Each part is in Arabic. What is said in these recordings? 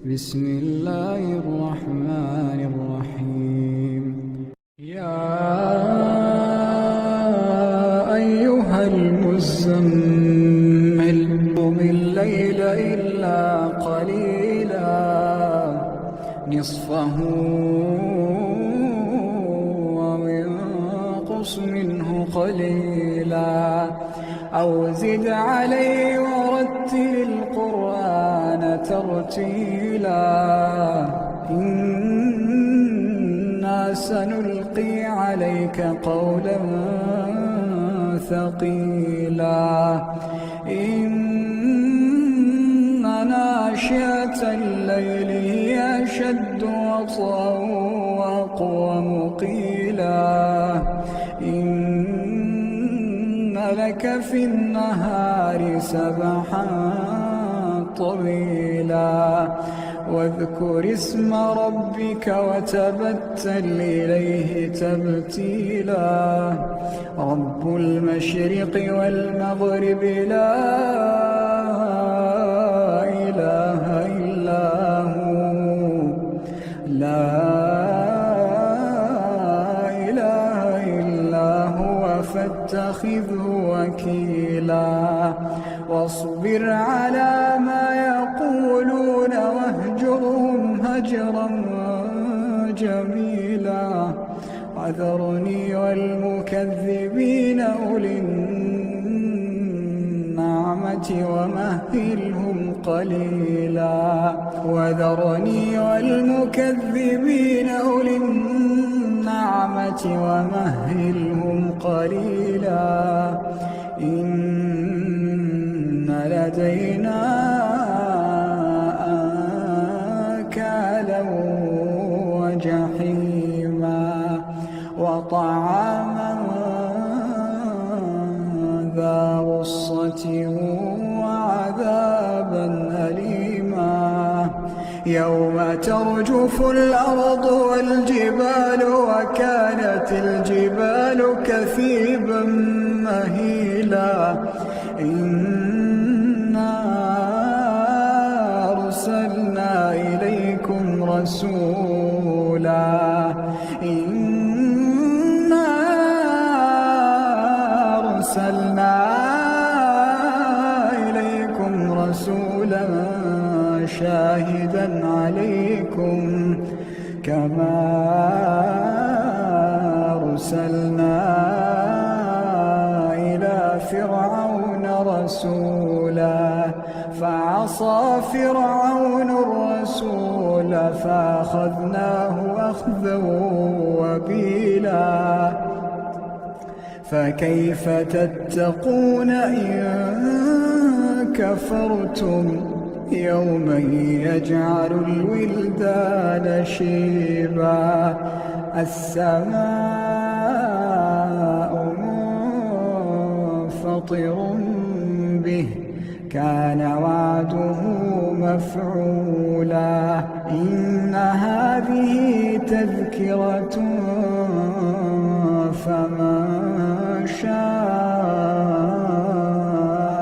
بسم الله الرحمن الرحيم. يا أيها المزمل قم الليل إلا قليلا نصفه أو انقص منه قليلا أو زد عليه ورتل القرآن ترتيلا إنا سنلقي عليك قولا ثقيلا إن ناشئة الليل هي أشد وطئا وأقوم قيلا إن لك في النهار سبحا طويلا واذكر اسم ربك وتبتل إليه تبتيلا رب المشرق والمغرب لا إله إلا هو فاتخذه وكيلا واصبر على ما يقولون واهجرهم هجرا جميلا وذرني والمكذبين أولي النعمة ومهلهم قليلا وذرني والمكذبين أولي النعمة ومهلهم قليلا إن لدينا أنكالا وجحيما وطعاما ذا غصة وعذابا أليما يوم ترجف الأرض والجبال وكانت الجبال كثيبا مهيلا إنا أرسلنا إليكم رسولا شاهدا عليكم كما أرسلنا إلى فرعون رسولا فعصى فرعون الرسول فأخذناه أخذا وبيلا فكيف تتقون إن كفرتم يوما يجعل الولدان شيبا السماء منفطر به كان وعده مفعولا إن هذه تذكرة فمن شاء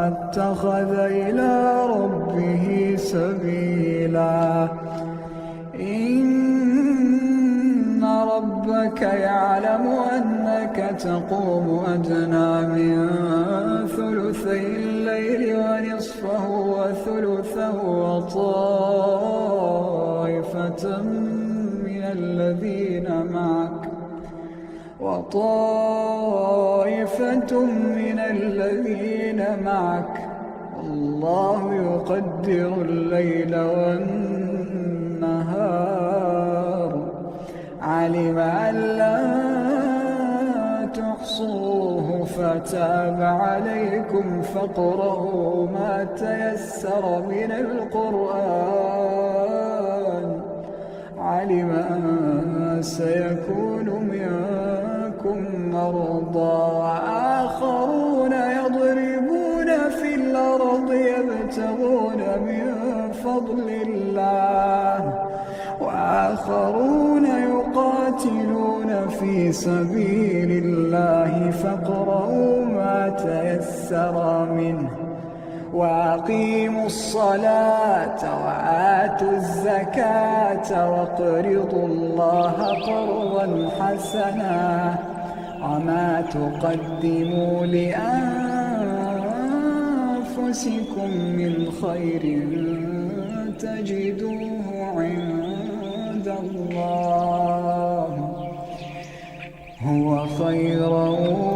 اتخذ إلى ربه سبيلا إن ربك يعلم أنك تقوم أدنى من ثلثي الليل ونصفه وثلثه وطائفة من الذين معك الله يقدر الليل والنهار علم أن لا تحصوه فتاب عليكم فاقرؤوا ما تيسر من القرآن علم أن سيكون منكم مرضى وآخرون يضربون في الأرض يبتغون من فضل الله وآخرون يقاتلون في سبيل الله فاقرؤوا ما تيسر منه وأقيموا الصلاة وآتوا الزكاة وَاقْرِضُوا الله قرضا حسنا وما تقدموا لأنفسكم من خير تجدوه عند الله هو خيرا